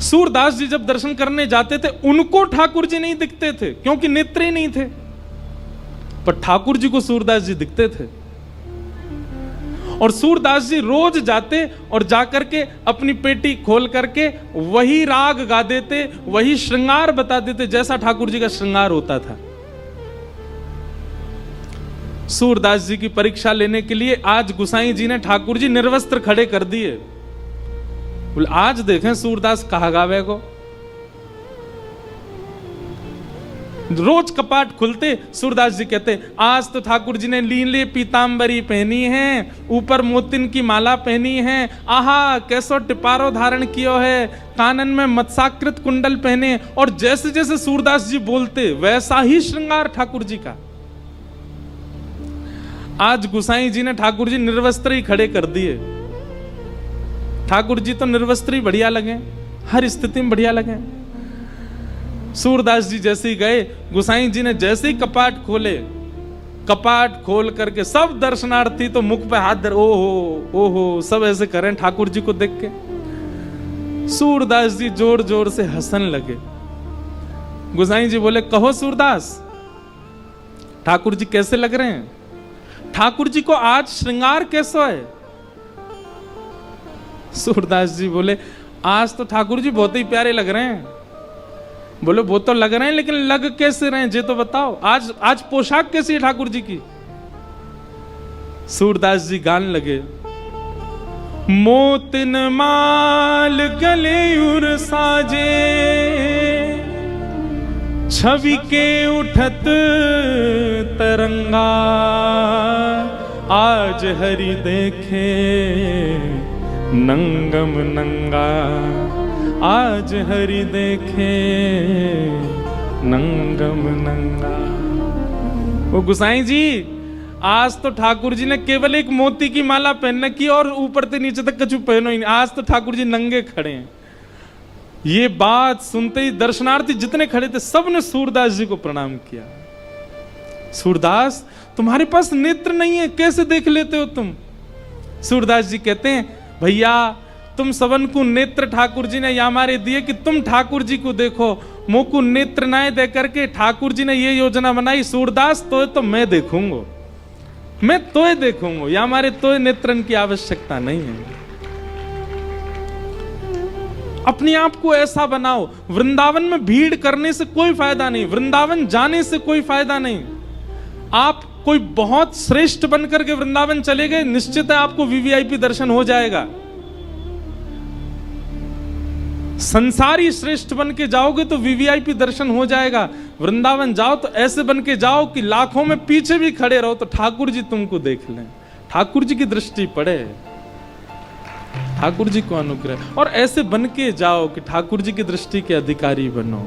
सूरदास जी जब दर्शन करने जाते थे उनको ठाकुर जी नहीं दिखते थे क्योंकि नेत्र ही नहीं थे, पर ठाकुर जी को सूरदास जी दिखते थे। और सूरदास जी रोज जाते और जाकर के अपनी पेटी खोल करके वही राग गा देते, वही श्रृंगार बता देते जैसा ठाकुर जी का श्रृंगार होता था। सूरदास जी की परीक्षा लेने के लिए आज गुसाई जी ने ठाकुर जी निर्वस्त्र खड़े कर दिए। बोले आज देखें सूरदास कहा गावे को। रोज कपाट खुलते सूरदास जी कहते आज तो ठाकुर जी ने नीले पीतांबरी पहनी है, ऊपर मोतिन की माला पहनी है, आहा कैसो टिपारो धारण कियो है, कानन में मत्स्याकृत कुंडल पहने। और जैसे जैसे सूरदास जी बोलते वैसा ही श्रृंगार ठाकुर जी का। आज गुसाई जी ने ठाकुर जी निर्वस्त्र ही खड़े कर दिए। ठाकुर जी तो निर्वस्त्र ही बढ़िया लगे, हर स्थिति में बढ़िया लगे। सूरदास जी जैसे ही गए, गुसाई जी ने जैसे ही कपाट खोले, कपाट खोल करके सब दर्शनार्थी तो मुख पे हाथ धर, ओहो सब ऐसे करें ठाकुर जी को देख के। सूरदास जी जोर जोर से हंसने लगे। गुसाई जी बोले कहो सूरदास ठाकुर जी कैसे लग रहे हैं, ठाकुर जी को आज श्रृंगार कैसा है। सूरदास जी बोले आज तो ठाकुर जी बहुत ही प्यारे लग रहे हैं। बोले वो तो लग रहे हैं लेकिन लग कैसे रहे हैं ये तो बताओ, आज पोशाक कैसी है ठाकुर जी की। सूरदास जी गान लगे, मोतिन माल गले उर साजे, छवि के उठत तरंगा, आज हरि देखे नंगम नंगा, आज हरि देखे नंगम नंगा। वो गुसाई जी आज तो ठाकुर जी ने केवल एक मोती की माला पहनने की और ऊपर से नीचे तक कछु पहनो ही नहीं, आज तो ठाकुर जी नंगे खड़े हैं। ये बात सुनते ही दर्शनार्थी जितने खड़े थे सबने सूरदास जी को प्रणाम किया। सूरदास तुम्हारे पास नेत्र नहीं है, कैसे देख लेते हो तुम। सूरदास जी कहते हैं भैया तुम सबन को नेत्र ठाकुर जी ने हमारे दिए कि तुम ठाकुर जी को देखो, मोको नेत्र नाय दे करके ठाकुर जी ने ये योजना बनाई, सूरदास तो मैं देखूंगा, मैं तोय देखूंगा, या हमारे तोय नेत्रन की आवश्यकता नहीं है। अपने आप को ऐसा बनाओ। वृंदावन में भीड़ करने से कोई फायदा नहीं, वृंदावन जाने से कोई फायदा नहीं। आप कोई बहुत श्रेष्ठ बनकर के वृंदावन चले गए, निश्चित है आपको वीवीआईपी दर्शन हो जाएगा। संसारी श्रेष्ठ बन के जाओगे तो वीवीआईपी दर्शन हो जाएगा। वृंदावन जाओ तो ऐसे बन के जाओ कि लाखों में पीछे भी खड़े रहो तो ठाकुर जी तुमको देख लें, ठाकुर जी की दृष्टि पड़े, ठाकुर जी को अनुग्रह। और ऐसे बन के जाओ कि ठाकुर जी की दृष्टि के अधिकारी बनो।